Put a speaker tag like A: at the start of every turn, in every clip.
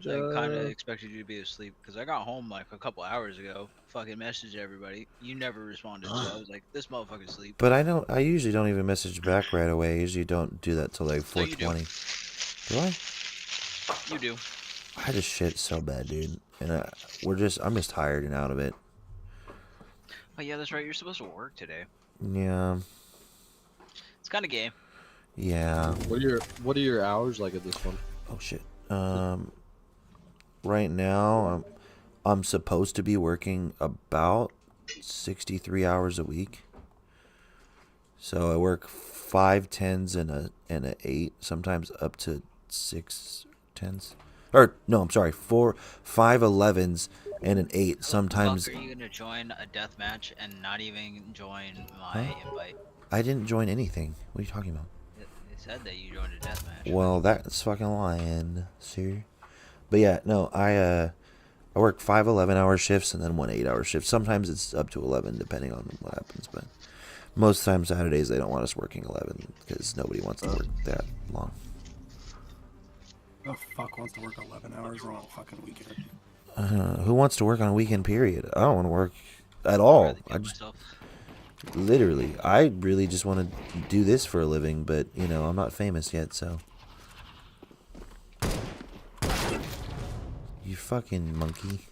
A: I kind of expected you to be asleep because I got home like a couple hours ago. Fucking messaged everybody. You never responded, so I was like, "This motherfucker's asleep."
B: But I usually don't even message back right away. I usually don't do that till like
A: No, you do.
B: 4:20. Do I?
A: You do.
B: I just shit so bad, dude. And I'm just tired and out of it.
A: Oh yeah, that's right. You're supposed to work today.
B: Yeah.
A: It's kind of gay.
B: Yeah.
C: What are your hours like at this one?
B: Oh shit. Right now I'm supposed to be working about 63 hours a week. So I work 5 10s and a 8, sometimes up to 6 10s. Or no, I'm sorry, 5 11s and an 8. Sometimes.
A: Fuck, are you gonna join a death match and not even join my invite?
B: I didn't join anything. What are you talking about?
A: They said that you joined a death match.
B: Well, that's fucking lying, sir. But yeah, no, I work 5 11-hour shifts and then one 8-hour shift. Sometimes it's up to 11 depending on what happens, but most times Saturdays they don't want us working 11 because nobody wants to work that long.
D: Who the fuck wants to work 11 hours on a fucking weekend?
B: Who wants to work on a weekend period? I don't want to work at all. I just literally, I really just want to do this for a living, but you know, I'm not famous yet, so. You fucking monkey.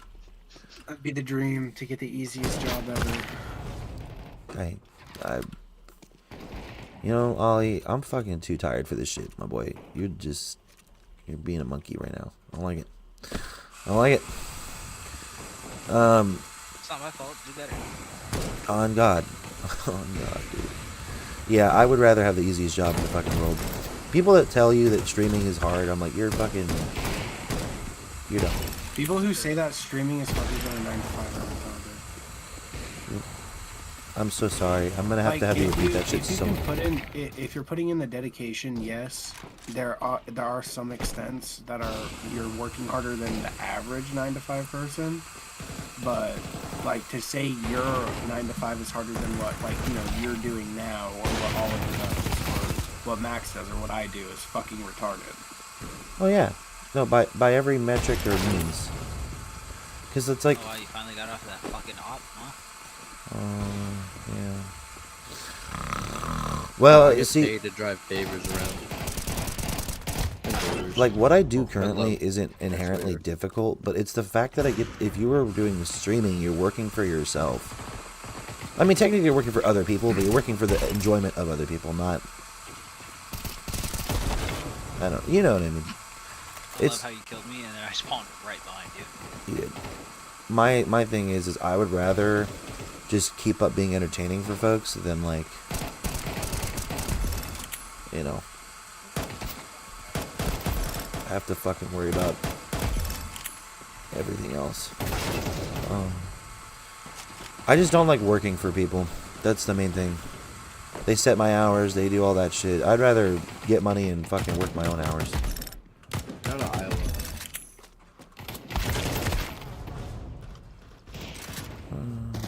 D: That'd be the dream, to get the easiest job ever.
B: You know, Ollie, I'm fucking too tired for this shit, my boy. You're being a monkey right now. I don't like it. I don't like it.
A: It's not my fault. Do better.
B: On God. On God, dude. Yeah, I would rather have the easiest job in the fucking world. People that tell you that streaming is hard, I'm like, you're dumb.
D: People who say that streaming is harder than a 9 to 5 are retarded.
B: I'm so sorry. I'm gonna have to have you repeat that shit so much.
D: If you're putting in the dedication, yes, there are some extents that you're working harder than the average 9 to 5 person. But like to say your 9 to 5 is harder than what you're doing now, or what Oliver does, or what Max does, or what I do is fucking retarded.
B: Oh yeah, no, by every metric or means. Because it's like.
A: Oh, wow, you finally got off that fucking op, huh?
B: Yeah. Well,
C: I
B: you
C: get
B: see,
C: paid to drive favors around.
B: like what I do currently isn't inherently difficult, but it's the fact that if you were doing streaming, you're working for yourself. I mean, technically you're working for other people, but you're working for the enjoyment of other people, not. You know what I mean?
A: I love how you killed me and then I spawned right behind you.
B: You did. My thing is I would rather just keep up being entertaining for folks than like, you know, have to fucking worry about everything else. I just don't like working for people. That's the main thing. They set my hours, they do all that shit. I'd rather get money and fucking work my own hours.
C: Go to Iowa.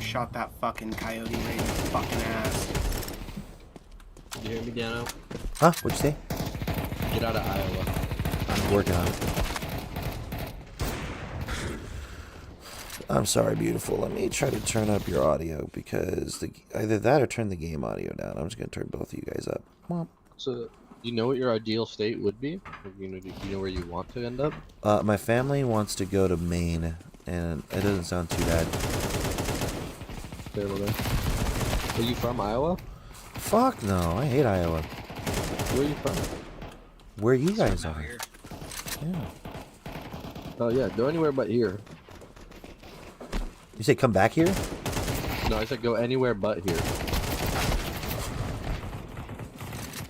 D: Shot that fucking coyote right in the fucking ass.
C: You hear me, Dano?
B: Huh? What'd you say?
C: Get out of Iowa.
B: I'm working on it. I'm sorry, beautiful. Let me try to turn up your audio because either that or turn the game audio down. I'm just gonna turn both of you guys up.
C: So, you know what your ideal state would be? Do you know where you want to end up?
B: My family wants to go to Maine, and it doesn't sound too bad.
C: Terrible there. Are you from Iowa?
B: Fuck no, I hate Iowa.
C: Where are you from?
B: Where you guys are? Yeah.
C: Oh yeah, go anywhere but here.
B: You say come back here?
C: No, I said go anywhere but here.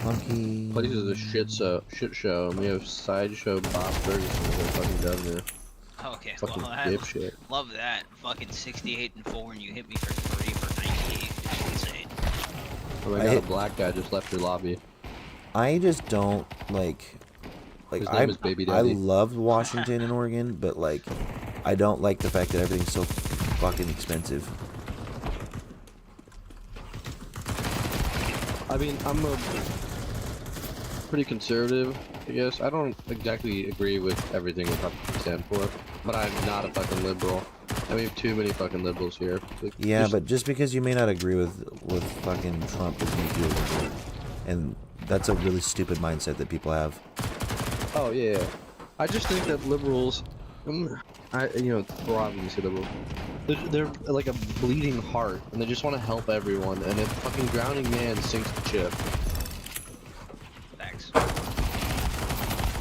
B: Monkey.
C: Place is a shit show, and we have sideshow Bob Ferguson with our fucking governor.
A: Okay,
C: Fucking
A: well, I
C: dipshit.
A: love that. Fucking 68-4, and you hit me for 3 for 98. That's insane.
C: Oh, I got a black guy just left your lobby.
B: I just don't like.
C: His name is Baby
B: I
C: Daddy.
B: love Washington and Oregon, but like, I don't like the fact that everything's so fucking expensive.
C: I mean, I'm a pretty conservative Yes, I don't exactly agree with everything Republicans stand for, but I'm not a fucking liberal. And we have too many fucking liberals here. Like,
B: Yeah, but just because you may not agree with fucking Trump doesn't make you a liberal. And that's a really stupid mindset that people have.
C: Oh yeah, I just think that liberals, we're obviously liberal. They're like a bleeding heart, and they just want to help everyone. And if fucking drowning man sinks the ship,
A: Thanks.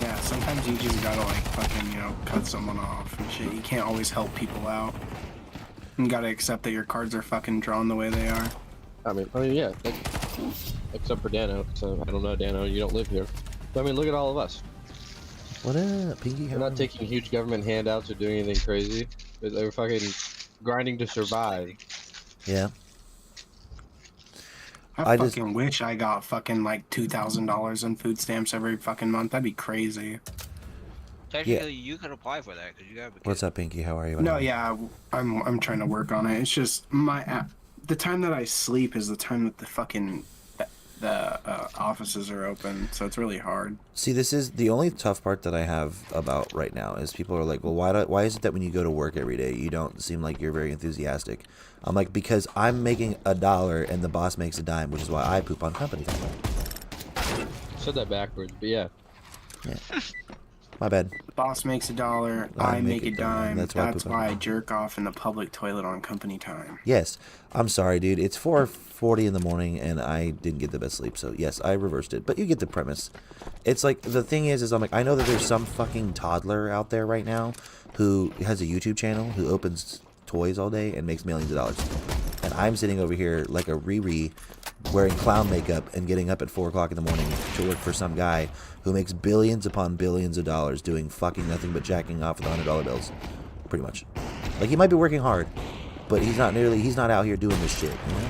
D: Yeah, sometimes you just gotta like fucking, cut someone off and shit. You can't always help people out. You gotta accept that your cards are fucking drawn the way they are.
C: I mean, yeah, like, except for Dano. So I don't know, Dano, you don't live here. But I mean, look at all of us.
B: What up, Pinky?
C: We're not taking huge government handouts or doing anything crazy. They're fucking grinding to survive.
B: Yeah.
D: I fucking wish I got fucking like $2,000 in food stamps every fucking month. That'd be crazy.
A: Technically, you could apply for that because you got a kid.
B: What's up, Pinky? How are you?
D: No, yeah, I'm trying to work on it. It's just the time that I sleep is the time that the fucking offices are open, so it's really hard.
B: See, this is the only tough part that I have about right now is people are like, well, why is it that when you go to work every day, you don't seem like you're very enthusiastic? I'm like, because I'm making $1 and the boss makes a dime, which is why I poop on company time.
C: Said that backwards, but yeah.
B: Yeah. My bad.
D: The boss makes $1, I make a dime. That's why I jerk off in the public toilet on company time.
B: Yes. I'm sorry, dude. It's 4:40 in the morning and I didn't get the best sleep. So, yes, I reversed it. But you get the premise. It's like, the thing is I'm like, I know that there's some fucking toddler out there right now who has a YouTube channel who opens toys all day and makes millions of dollars. And I'm sitting over here like a Riri wearing clown makeup and getting up at 4 o'clock in the morning to work for some guy who makes billions upon billions of dollars doing fucking nothing but jacking off with $100 bills. Pretty much. Like, he might be working hard, but he's not out here doing this shit, you know?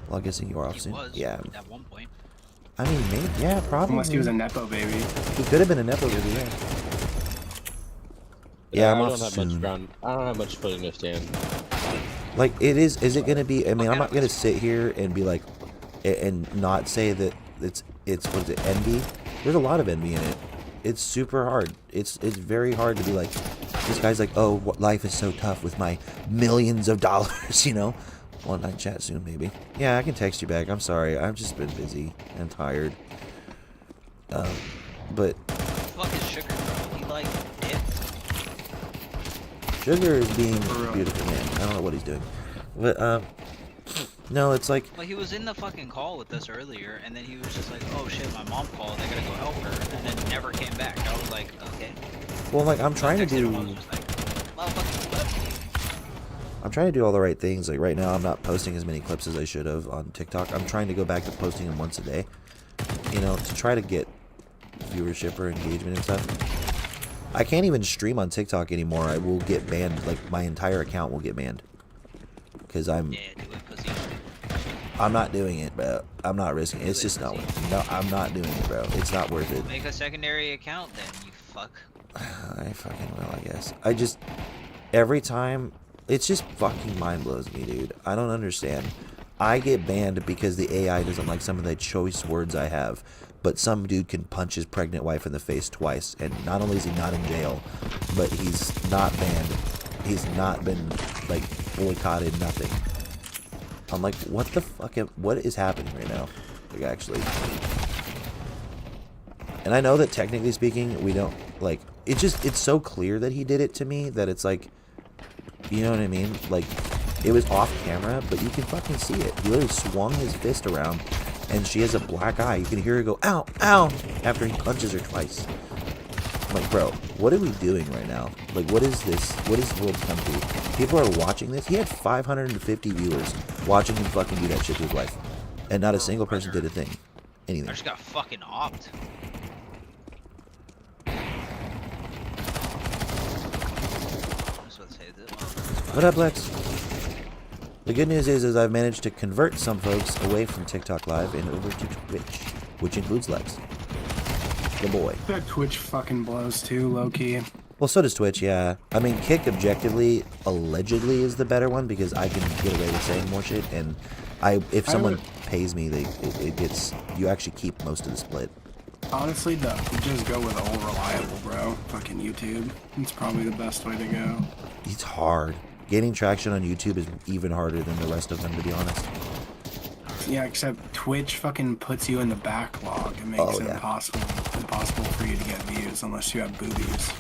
B: Well, I'm guessing you are off soon. Yeah.
A: At one point.
B: I mean, maybe, yeah, probably.
D: Unless he was a Nepo baby.
B: He could have been a Nepo baby, yeah. Yeah, I'm off soon.
C: I don't have much footing to stand.
B: Like, is it going to be, I mean, I'm not going to sit here and be like, and not say that it's what is it, envy? There's a lot of envy in it. It's super hard. It's very hard to be like, this guy's like, oh, life is so tough with my millions of dollars, you know? One night chat soon, maybe. Yeah, I can text you back. I'm sorry. I've just been busy and tired. But
A: Fuck is Sugar, bro? He like it.
B: Sugar is being a beautiful man. I don't know what he's doing. But, no, it's like...
A: Well, he was in the fucking call with us earlier, and then he was just like, oh shit, my mom called, I gotta go help her, and then never came back. I was like, okay.
B: Well, like, I'm trying to do... I'm trying to do all the right things. Like, right now, I'm not posting as many clips as I should have on TikTok. I'm trying to go back to posting them once a day, you know, to try to get viewership or engagement and stuff. I can't even stream on TikTok anymore. I will get banned. Like, my entire account will get banned. Because I'm...
A: Yeah, do it, pussy.
B: I'm not doing it, bro. I'm not risking it. It's just not worth it. No, I'm not doing it, bro. It's not worth it.
A: Make a secondary account then, you fuck.
B: I fucking will, I guess. I just... Every time... It's just fucking mind blows me, dude. I don't understand. I get banned because the AI doesn't like some of the choice words I have. But some dude can punch his pregnant wife in the face twice. And not only is he not in jail, but he's not banned. He's not been, like, boycotted, nothing. I'm like, what the fuck? What is happening right now? Like, actually. And I know that technically speaking, we don't, like, it's so clear that he did it to me that it's like, you know what I mean? Like, it was off camera, but you can fucking see it. He literally swung his fist around, and she has a black eye. You can hear her go, ow, ow, after he punches her twice. I'm like, bro, what are we doing right now? Like, what is this? What is the world come to? People are watching this. He had 550 viewers watching him fucking do that shit to his wife. And not a single person did a thing. Anything.
A: I just got fucking opt.
B: What up, Lex? The good news is I've managed to convert some folks away from TikTok Live and over to Twitch, which includes Lex. The boy.
D: That Twitch fucking blows too, low-key.
B: Well, so does Twitch, yeah. I mean, Kick objectively, allegedly, is the better one because I can get away with saying more shit, and if someone pays me, it gets, you actually keep most of the split.
D: Honestly, just go with all reliable, bro. Fucking YouTube. It's probably the best way to go.
B: It's hard. Gaining traction on YouTube is even harder than the rest of them, to be honest.
D: Yeah, except Twitch fucking puts you in the backlog. It makes it impossible for you to get views unless you have boobies.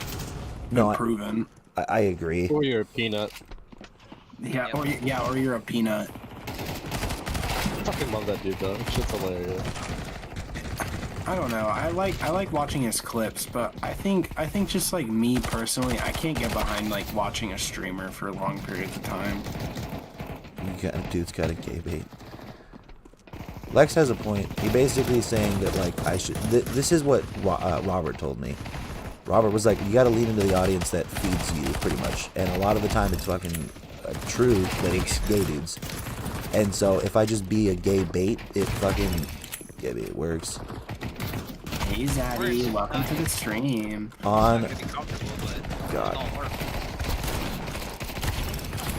B: No,
D: proven.
B: I agree.
C: Or you're a peanut.
D: Yeah, or you're a peanut.
C: I fucking love that dude though. Shit's hilarious.
D: I don't know. I like watching his clips, but I think just like me personally, I can't get behind like watching a streamer for long periods of time.
B: Dude's got a gay bait. Lex has a point. He basically saying that like I should. This is what Robert told me. Robert was like, you got to lean into the audience that feeds you, pretty much. And a lot of the time, it's fucking true that it's gay dudes. And so if I just be a gay bait, it works.
D: Hey Zaddy, welcome to the stream.
B: On God.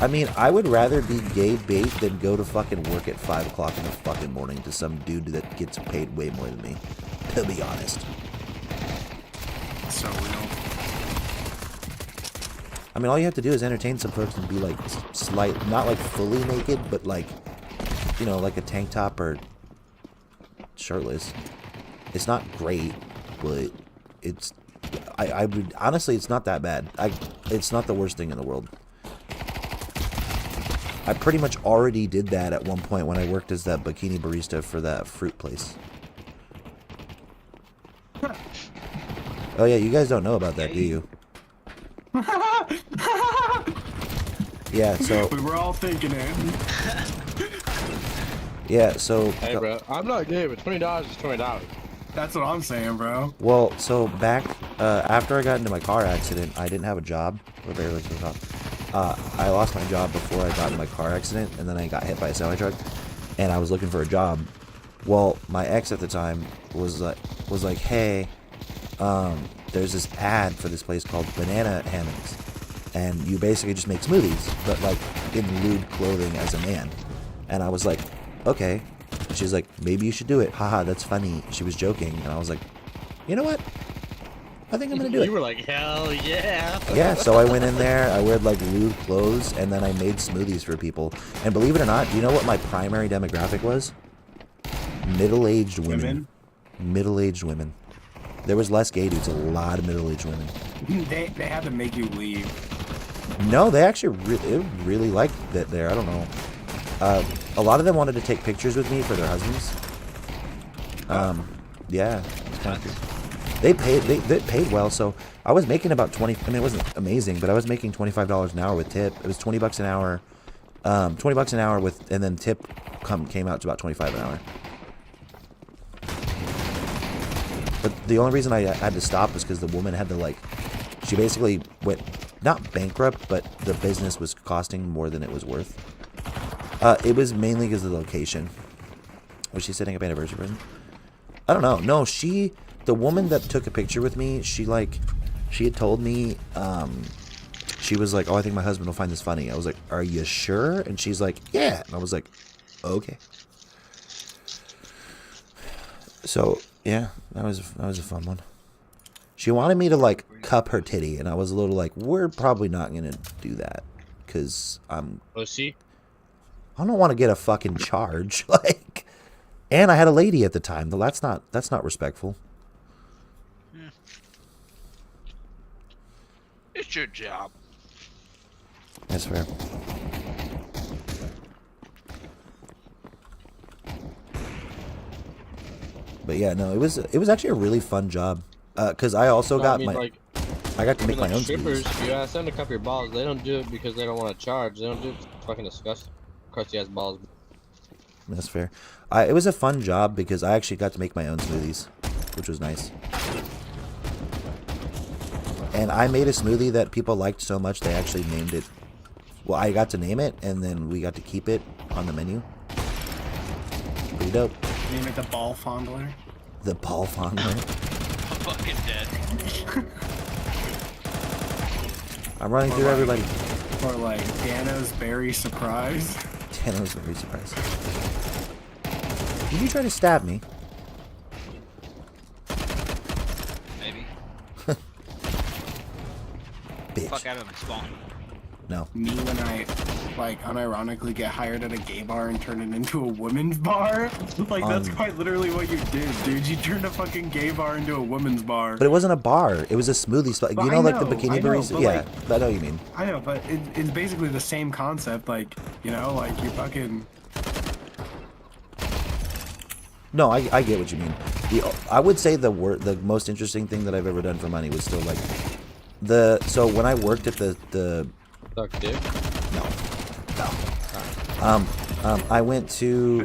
B: I mean, I would rather be gay bait than go to fucking work at 5 o'clock in the fucking morning to some dude that gets paid way more than me. To be honest.
D: So real.
B: I mean, all you have to do is entertain some folks and be like not like fully naked, but like, you know, like a tank top or shirtless. It's not great, but it's, I would, honestly, it's not that bad. It's not the worst thing in the world. I pretty much already did that at one point when I worked as that bikini barista for that fruit place. Oh yeah, you guys don't know about that, do you? Yeah, so...
D: We were all thinking it.
B: Yeah, so...
C: Hey bro, I'm not gay, but $20 is $20.
D: That's what I'm saying, bro.
B: Well, so back after I got into my car accident, I didn't have a job. I lost my job before I got in my car accident, and then I got hit by a semi-truck, and I was looking for a job. Well, my ex at the time was like, hey, there's this ad for this place called Banana Hammocks, and you basically just make smoothies, but like in lewd clothing as a man. And I was like, okay. She's like, maybe you should do it. Haha, that's funny. She was joking, and I was like, you know what? I think I'm gonna do it.
C: You were like, hell yeah.
B: Yeah, so I went in there, I wore like lewd clothes, and then I made smoothies for people. And believe it or not, do you know what my primary demographic was? Middle-aged women. Middle-aged women. There was less gay dudes, a lot of middle-aged women.
D: They had to make you leave.
B: No, they actually really liked that there. I don't know. A lot of them wanted to take pictures with me for their husbands. Yeah, it's kind of cool. They paid well, so I was making about 20. I mean, it wasn't amazing, but I was making $25 an hour with tip. It was $20 an hour, $20 an hour with, and then tip came out to about 25 an hour. But the only reason I had to stop was because the woman had to like, she basically went not bankrupt, but the business was costing more than it was worth. It was mainly because of the location. Was she setting up anniversary present? I don't know. No, the woman that took a picture with me, she had told me, she was like, oh, I think my husband will find this funny. I was like, are you sure? And she's like, yeah. And I was like, okay. So, yeah, that was a fun one. She wanted me to, like, cup her titty, and I was a little like, we're probably not going to do that, because I'm...
C: Oh, see?
B: I don't want to get a fucking charge, like... And I had a lady at the time, though that's not respectful.
A: It's your job.
B: That's fair. But yeah, no, it was actually a really fun job. Cause I also got I got to make my own
C: strippers.
B: smoothies.
C: If you ask them to cup your balls, they don't do it because they don't want to charge. They don't do it. It's fucking disgusting. Crusty ass balls.
B: That's fair. It was a fun job because I actually got to make my own smoothies, which was nice. And I made a smoothie that people liked so much they actually named it. Well, I got to name it, and then we got to keep it on the menu. Pretty dope.
D: Name it the Ball Fondler.
B: The Ball Fondler.
A: I'm fucking dead.
B: I'm running through everybody.
D: Or like Dano's Berry Surprise.
B: Dano's Berry Surprise. Did you try to stab me?
A: fuck out of my spawn.
B: No.
D: Me when I, like, unironically get hired at a gay bar and turn it into a women's bar. Like, that's quite literally what you did, dude. You turned a fucking gay bar into a women's bar.
B: But it wasn't a bar. It was a smoothie spot. You know, like the bikini barista? Yeah,
D: like,
B: I know what you mean.
D: I know, but it's basically the same concept. Like, you know, like you fucking...
B: No, I get what you mean. I would say the most interesting thing that I've ever done for money was still like so when I worked at the
C: Suck dick?
B: no. I went to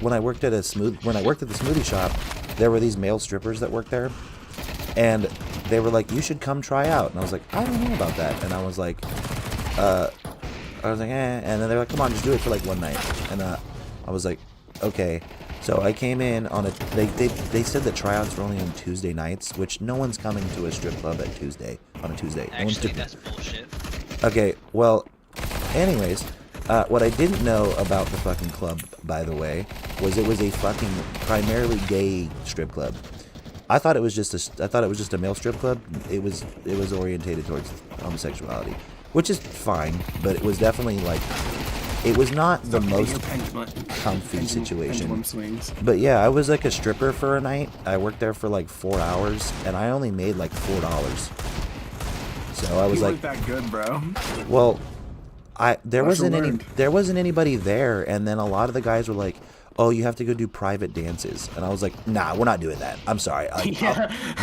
B: when I worked at the smoothie shop, there were these male strippers that worked there, and they were like, "You should come try out." And I was like, "I don't know about that." And I was like, eh. And then they were like, "Come on, just do it for like one night." And I was like, "Okay." So I came in on they said that tryouts were only on Tuesday nights, which no one's coming to a strip club on a Tuesday.
A: Actually, that's bullshit.
B: Okay, well, anyways, what I didn't know about the fucking club, by the way, was it was a fucking primarily gay strip club. I thought it was just a male strip club. It was orientated towards homosexuality, which is fine, but it was definitely like, it was not the most comfy situation. But yeah, I was like a stripper for a night. I worked there for like 4 hours, and I only made like $4. So I was like,
D: that good, bro.
B: well, there wasn't anybody there, and then a lot of the guys were like, "Oh, you have to go do private dances," and I was like, "Nah, we're not doing that. I'm sorry." You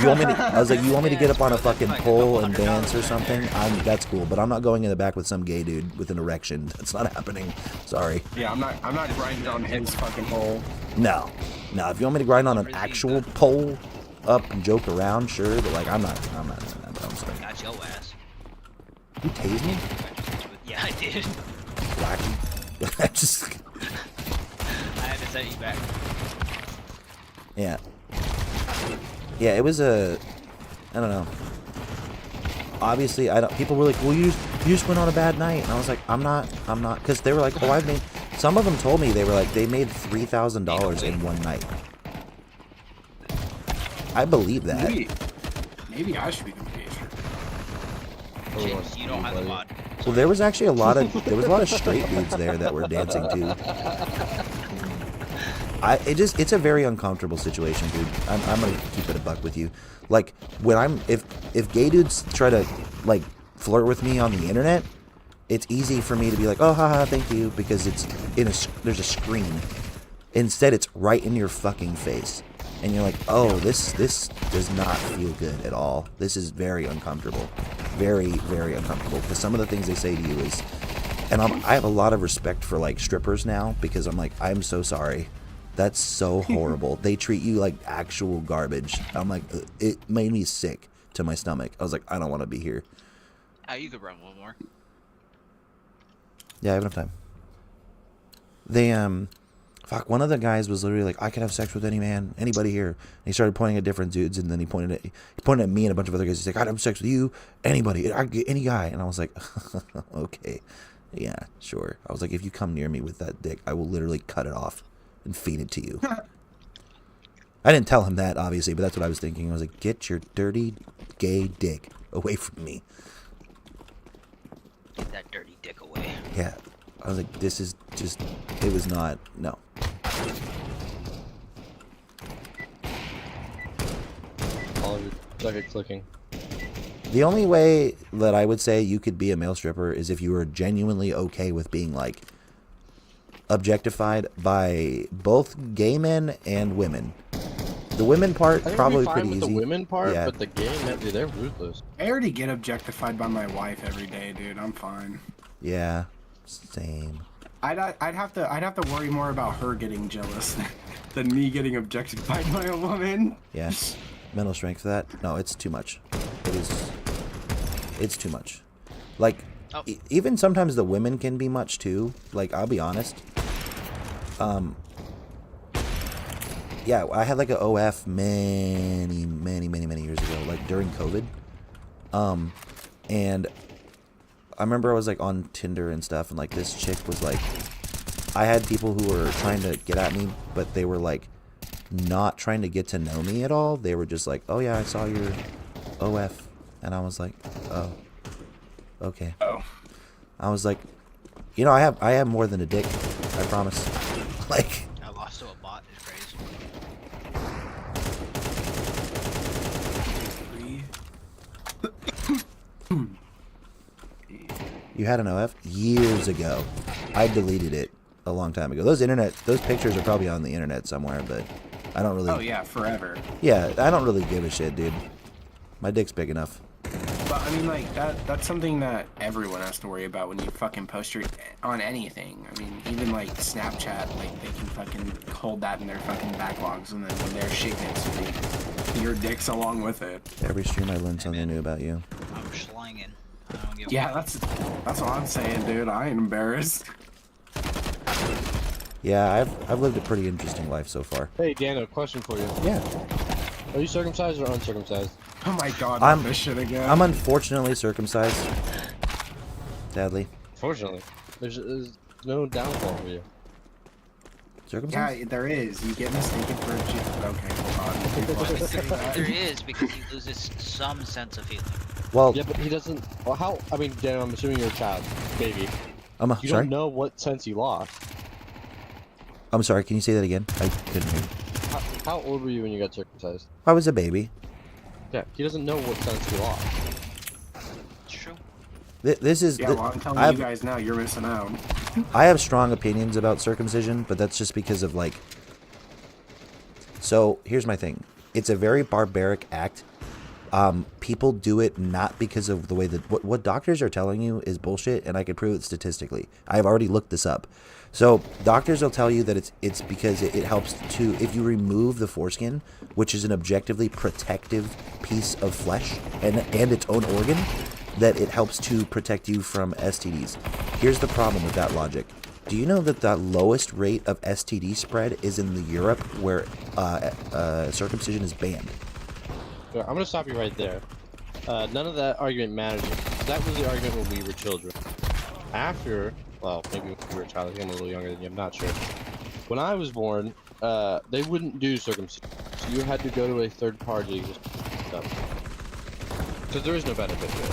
B: want me to? I was like, "You want me to get up on a fucking pole and dance or something?" That's cool, but I'm not going in the back with some gay dude with an erection. That's not happening. Sorry.
D: Yeah, I'm not grinding on his fucking pole.
B: No. If you want me to grind on an actual pole up and joke around, sure, but like, I'm not doing that. But I'm sorry.
A: Got your ass.
B: You tased me?
A: Yeah, I did.
B: Wacky. I just.
A: I had to set you back.
B: Yeah. Yeah, it was I don't know. Obviously, people were like, well, you just went on a bad night. And I was like, I'm not. Because they were like, oh, I've made, some of them told me they were like, they made $3,000 in one night. I believe that.
D: Maybe I should be the
A: James, you don't have the mod.
B: Well, there was actually a lot of straight dudes there that were dancing too. It's a very uncomfortable situation, dude. I'm gonna keep it a buck with you. Like, when if gay dudes try to like flirt with me on the internet, it's easy for me to be like, oh, haha, thank you, because there's a screen. Instead, it's right in your fucking face, and you're like, oh, this does not feel good at all. This is very uncomfortable, very, very uncomfortable. Because some of the things they say to you is, and I have a lot of respect for like strippers now, because I'm like, I'm so sorry. That's so horrible. They treat you like actual garbage. I'm like, it made me sick to my stomach. I was like, I don't want to be here.
A: Oh, you could run one more.
B: Yeah, I have enough time. They, fuck, one of the guys was literally like, I can have sex with any man, anybody here. And he started pointing at different dudes, and then he pointed at me and a bunch of other guys. He's like, I'd have sex with you, anybody, I get any guy. And I was like, okay, yeah, sure. I was like, if you come near me with that dick, I will literally cut it off and feed it to you. I didn't tell him that, obviously, but that's what I was thinking. I was like, get your dirty gay dick away from me.
A: Get that dirty dick away.
B: Yeah. I was like, this is just, it was not, no.
C: All of your second clicking.
B: The only way that I would say you could be a male stripper is if you were genuinely okay with being, like, objectified by both gay men and women. The women part probably pretty easy.
C: The women part,
B: yeah.
C: But the gay men, dude, they're ruthless.
D: I already get objectified by my wife every day, dude. I'm fine.
B: Yeah, same.
D: I'd have to worry more about her getting jealous than me getting objectified by a woman.
B: Yeah, mental strength for that. No, it's too much. It's too much. Like, even sometimes the women can be much too. Like, I'll be honest. Yeah, I had like an OF many years ago, like during COVID. And I remember I was like on Tinder and stuff, and like this chick was like, I had people who were trying to get at me, but they were like not trying to get to know me at all. They were just like, oh yeah, I saw your OF. And I was like, oh. Okay.
D: Oh.
B: I was like, you know, I have more than a dick. I promise. Like.
A: I lost to a bot is crazy.
B: You had an OF years ago. I deleted it a long time ago. Those pictures are probably on the internet somewhere, but I don't really.
D: Oh yeah, forever.
B: Yeah, I don't really give a shit, dude. My dick's big enough.
D: But I mean, like that's something that everyone has to worry about when you fucking post on anything. I mean, even like Snapchat, like they can fucking hold that in their fucking backlogs, and then when their shit gets leaked, your dick's along with it.
B: Every stream I learn something new about you.
A: I'm slanging. I don't give
D: Yeah,
A: a
D: that's what I'm saying, dude. I ain't embarrassed.
B: Yeah, I've lived a pretty interesting life so far.
C: Hey, Daniel, question for you.
B: Yeah.
C: Are you circumcised or uncircumcised?
D: Oh my god,
B: I'm-
D: this shit again.
B: I'm unfortunately circumcised. Sadly.
C: Fortunately, there's no downfall for you.
B: Circumcised?
D: Yeah, there is. You get mistaken for a Jew. Okay, hold on. Before I say that.
A: There is, because he loses some sense of feeling.
B: Well,
C: Yeah, but he doesn't. Well, how? I mean, Daniel, I'm assuming you're a child, baby. You
B: sorry.
C: don't know what sense you lost.
B: I'm sorry. Can you say that again? I couldn't hear.
C: How old were you when you got circumcised?
B: I was a baby.
C: Yeah, he doesn't know what sense you lost.
A: It's true.
B: This is.
D: Yeah, well, I'm telling you guys now, you're missing out.
B: I have strong opinions about circumcision, but that's just because of like. So here's my thing. It's a very barbaric act. People do it not because of the way that what doctors are telling you is bullshit, and I can prove it statistically. I've already looked this up. So doctors will tell you that it's because it helps to, if you remove the foreskin, which is an objectively protective piece of flesh and its own organ, that it helps to protect you from STDs. Here's the problem with that logic. Do you know that the lowest rate of STD spread is in the Europe where circumcision is banned?
C: I'm gonna stop you right there. None of that argument matters. That was the argument when we were children. After, well, maybe when we were a child, I think I'm a little younger than you, I'm not sure. When I was born, they wouldn't do circumcision. So you had to go to a third party because there is no benefit to it.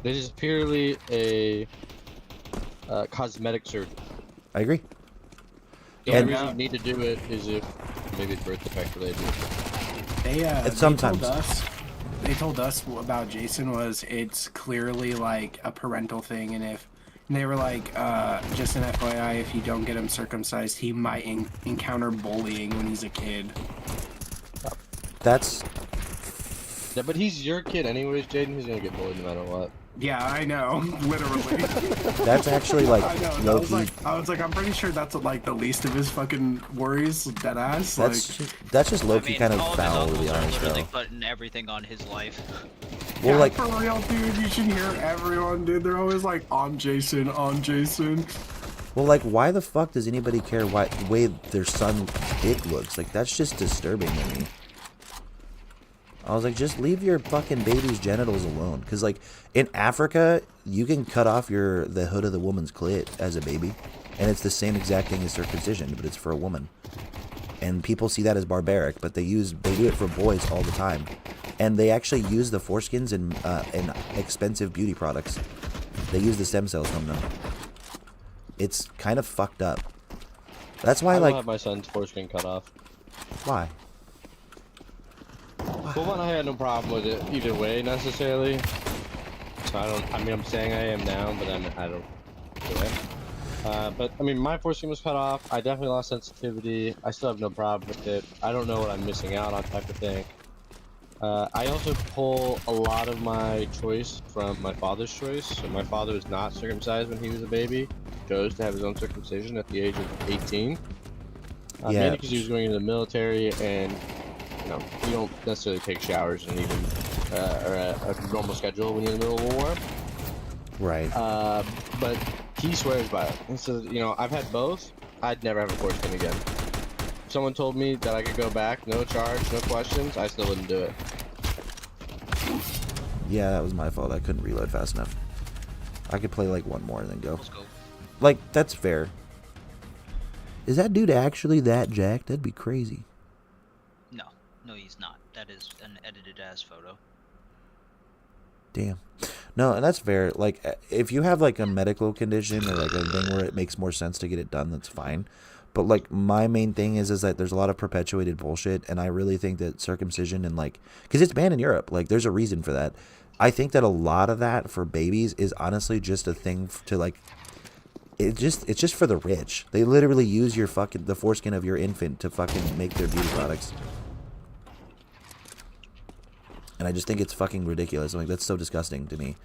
C: It is purely a cosmetic surgery.
B: I agree.
C: The only
B: And-
C: reason you need to do it is if maybe it's birth defect related.
B: Sometimes.
D: They told us about Jason was it's clearly like a parental thing, and if they were like, just an FYI, if you don't get him circumcised, he might encounter bullying when he's a kid.
B: That's
C: Yeah, but he's your kid anyways, Jaden. He's gonna get bullied no matter what.
D: Yeah, I know, literally.
B: that's actually like
D: I know.
B: low key.
D: I was like, I'm pretty sure that's like the least of his fucking worries. Dead ass.
B: That's just low key kind of
A: all
B: foul,
A: of
B: to
A: his
B: be
A: uncles are
B: honest,
A: literally
B: though.
A: putting everything on his life.
B: Well,
D: yeah,
B: like,
D: for real, dude. You should hear everyone, dude. They're always like, on Jason, on Jason.
B: well, like, why the fuck does anybody care the way their son's dick looks? Like, that's just disturbing to me. I was like, just leave your fucking baby's genitals alone. Because, like, in Africa, you can cut off the hood of the woman's clit as a baby. And it's the same exact thing as circumcision, but it's for a woman. And people see that as barbaric, but they do it for boys all the time. And they actually use the foreskins in expensive beauty products. They use the stem cells from them. It's kind of fucked up. That's why,
C: I
B: like,
C: will have my son's foreskin cut off.
B: why?
C: Well, one, I had no problem with it either way necessarily. So I mean, I'm saying I am now, but I don't do it. But I mean, my foreskin was cut off. I definitely lost sensitivity. I still have no problem with it. I don't know what I'm missing out on, type of thing. I also pull a lot of my choice from my father's choice. So my father was not circumcised when he was a baby. He chose to have his own circumcision at the age of 18.
B: Yeah.
C: Mainly because he was going into the military, and you know, you don't necessarily take showers and even or a normal schedule when you're in the middle of a war.
B: Right.
C: But he swears by it. And so, you know, I've had both. I'd never have a foreskin again. If someone told me that I could go back, no charge, no questions, I still wouldn't do it.
B: Yeah, that was my fault. I couldn't reload fast enough. I could play like one more and then go.
A: Let's go.
B: Like, that's fair. Is that dude actually that jacked? That'd be crazy.
A: No, he's not. That is an edited ass photo.
B: Damn. No, and that's fair. Like, if you have like a medical condition or like a thing where it makes more sense to get it done, that's fine. But like, my main thing is that there's a lot of perpetuated bullshit, and I really think that circumcision and like, because it's banned in Europe, like, there's a reason for that. I think that a lot of that for babies is honestly just a thing to like. It's just for the rich. They literally use the foreskin of your infant to fucking make their beauty products. And I just think it's fucking ridiculous. I'm like, that's so disgusting to me.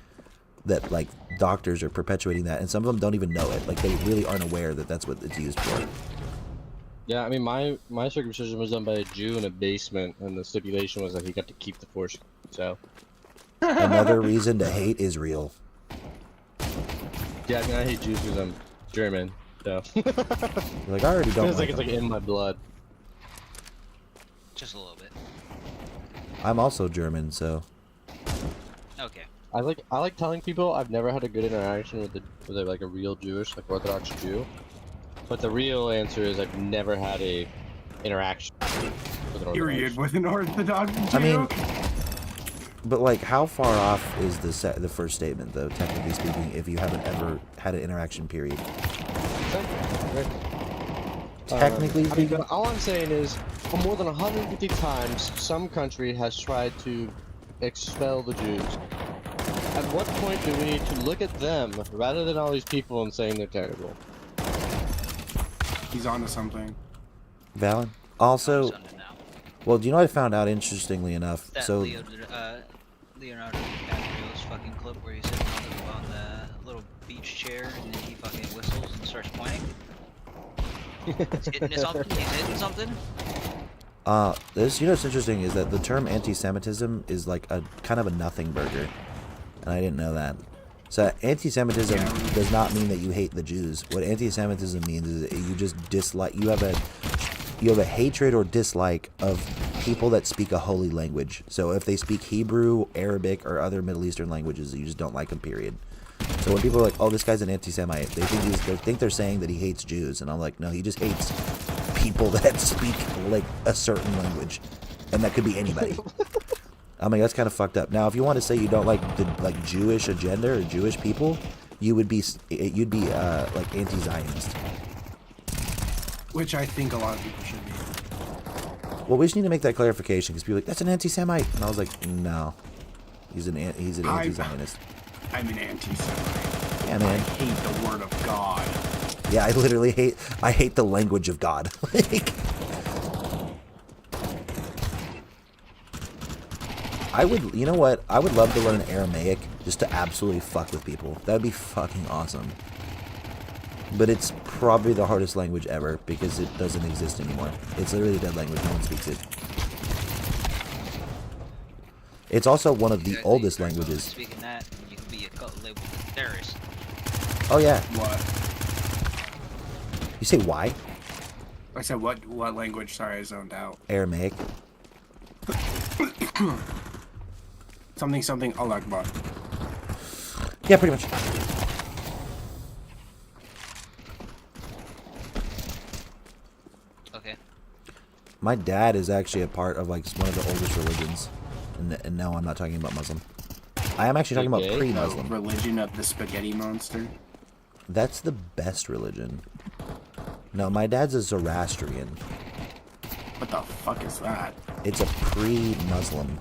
B: That, like, doctors are perpetuating that. And some of them don't even know it. Like, they really aren't aware that that's what it's used for.
C: Yeah, I mean, my circumcision was done by a Jew in a basement, and the stipulation was that he got to keep the foreskin, so.
B: Another reason to hate Israel.
C: Yeah, I mean, I hate Jews because I'm German, so.
B: You're like, I already don't
C: Feels like
B: them.
C: it's like in my blood.
A: Just a little bit.
B: I'm also German, so.
A: Okay.
C: I like telling people I've never had a good interaction with like a real Jewish, like Orthodox Jew. But the real answer is I've never had a interaction with an Orthodox.
D: Period with an Orthodox Jew.
B: I mean, but like, how far off is the first statement, though, technically speaking, if you haven't ever had an interaction, period? Technically
C: I mean,
B: speaking?
C: all I'm saying is, more than 150 times, some country has tried to expel the Jews. At what point do we need to look at them rather than all these people and saying they're terrible?
D: He's onto something.
B: Valid. Also,
A: Something now.
B: well, do you know what I found out, interestingly enough?
A: That
B: So,
A: Leonardo DiCaprio's fucking clip where he's sitting on the little beach chair and then he fucking whistles and starts pointing. He's hitting something. He's hitting something.
B: this, you know what's interesting is that the term anti-Semitism is like a kind of a nothing burger, and I didn't know that. So anti-Semitism does not mean that you hate the Jews. What anti-Semitism means is that you just dislike. You have a hatred or dislike of people that speak a holy language. So if they speak Hebrew, Arabic, or other Middle Eastern languages, you just don't like them. Period. So when people are like, "Oh, this guy's an anti-Semite," they think they're saying that he hates Jews, and I'm like, no, he just hates people that speak like a certain language, and that could be anybody. I mean, that's kind of fucked up. Now, if you want to say you don't like the Jewish agenda or Jewish people, you'd be like anti-Zionist.
D: Which I think a lot of people should be.
B: Well, we just need to make that clarification because people are like, that's an anti-Semite, and I was like, no, he's an anti-Zionist.
D: I'm an anti-Semite.
B: Yeah,
D: I
B: man.
D: hate the word of God.
B: Yeah, I hate the language of God. Like, you know what? I would love to learn Aramaic just to absolutely fuck with people. That would be fucking awesome. But it's probably the hardest language ever because it doesn't exist anymore. It's literally a dead language. No one speaks it. It's also one of the
A: Exactly.
B: oldest
A: First of all,
B: languages.
A: Speaking that, you could be labeled a terrorist.
B: Oh yeah.
D: What?
B: You say why?
D: I said what language? Sorry, I zoned out.
B: Aramaic.
D: Something Allah Akbar.
B: Yeah, pretty much.
A: Okay.
B: My dad is actually a part of like one of the oldest religions, and no, I'm not talking about Muslim. I am actually talking about
C: Okay.
B: pre-Muslim.
D: Religion of the spaghetti monster.
B: That's the best religion. No, my dad's a Zoroastrian.
D: What the fuck is that?
B: It's a pre-Muslim.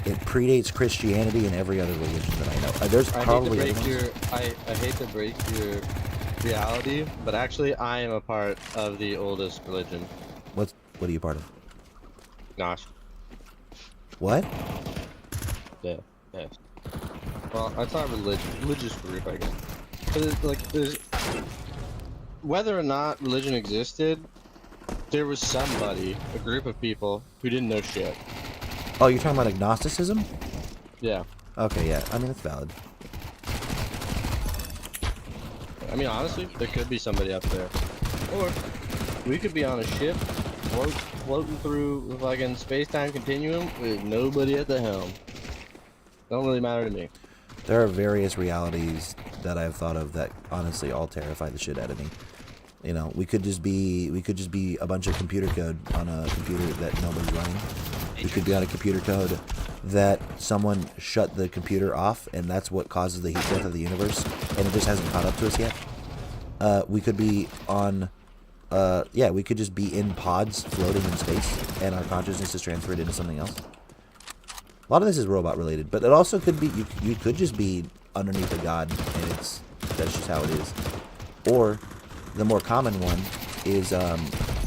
B: It predates Christianity and every other religion that I know. There's probably other ones.
C: I hate to break your reality, but actually I am a part of the oldest religion.
B: What are you part of?
C: Gosh.
B: What?
C: Yeah. Yes. Well, I thought religious group, I guess. But there's whether or not religion existed, there was somebody, a group of people who didn't know shit.
B: Oh, you're talking about agnosticism?
C: Yeah.
B: Okay, yeah. I mean, that's valid.
C: I mean, honestly, there could be somebody up there, or we could be on a ship, floating through the fucking space-time continuum with nobody at the helm. Don't really matter to me.
B: There are various realities that I've thought of that honestly all terrify the shit out of me. You know, we could just be a bunch of computer code on a computer that nobody's running. It could be on a computer code that someone shut the computer off, and that's what causes the heat death of the universe, and it just hasn't caught up to us yet. We could be on, yeah, we could just be in pods floating in space, and our consciousness is transferred into something else. A lot of this is robot related, but it also could be, you could just be underneath a god, and that's just how it is. Or, the more common one is,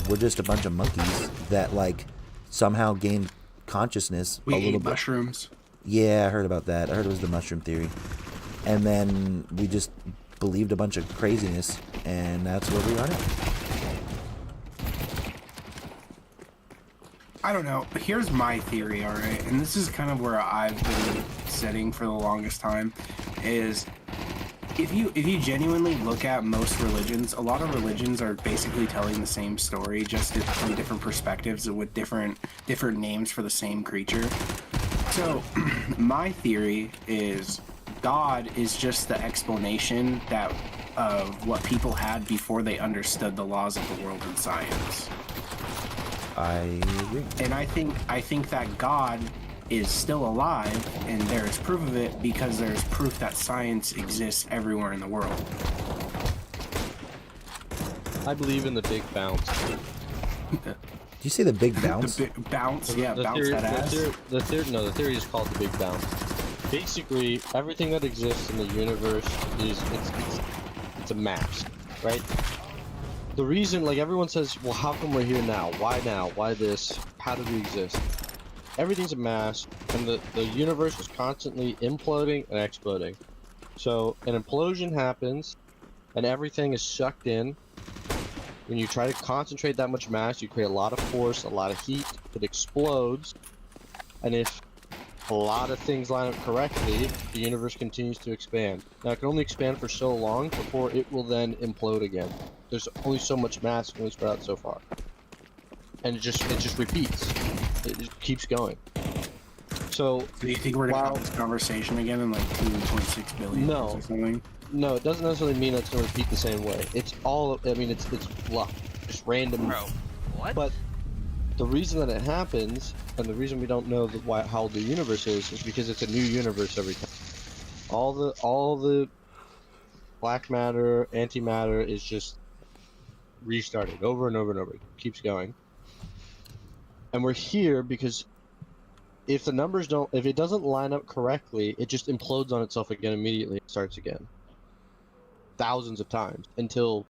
B: we're just a bunch of monkeys that, like, somehow gain consciousness
D: We
B: a little
D: ate
B: bit.
D: mushrooms.
B: Yeah, I heard about that. I heard it was the mushroom theory. And then we just believed a bunch of craziness, and that's where we are now.
D: I don't know. Here's my theory, all right? And this is kind of where I've been sitting for the longest time, is if you genuinely look at most religions, a lot of religions are basically telling the same story, just from different perspectives with different names for the same creature. So, my theory is God is just the explanation that of what people had before they understood the laws of the world and science.
B: I agree.
D: And I think that God is still alive, and there is proof of it because there's proof that science exists everywhere in the world.
C: I believe in the big bounce.
B: Did you say the big bounce?
D: The big bounce, yeah,
C: The
D: bounce
C: theory,
D: that ass.
C: the theory is called the big bounce. Basically, everything that exists in the universe is it's a mass, right? The reason, like, everyone says, well, how come we're here now? Why now? Why this? How did we exist? Everything's a mass, and the universe is constantly imploding and exploding. So an implosion happens, and everything is sucked in. When you try to concentrate that much mass, you create a lot of force, a lot of heat. It explodes, and if a lot of things line up correctly, the universe continues to expand. Now, it can only expand for so long before it will then implode again. There's only so much mass it can only spread out so far, and it just repeats. It just keeps going. So,
D: Do you think we're gonna have this conversation again in like 2.6 billion
C: No.
D: years or something?
C: no, it doesn't necessarily mean it's going to repeat the same way. It's all, I mean, it's luck, just random.
A: Bro, what?
C: But the reason that it happens, and the reason we don't know how old the universe is because it's a new universe every time. All the black matter, antimatter is just restarting over and over and over. It keeps going. And we're here because if the numbers if it doesn't line up correctly, it just implodes on itself again immediately and starts again. Thousands of times until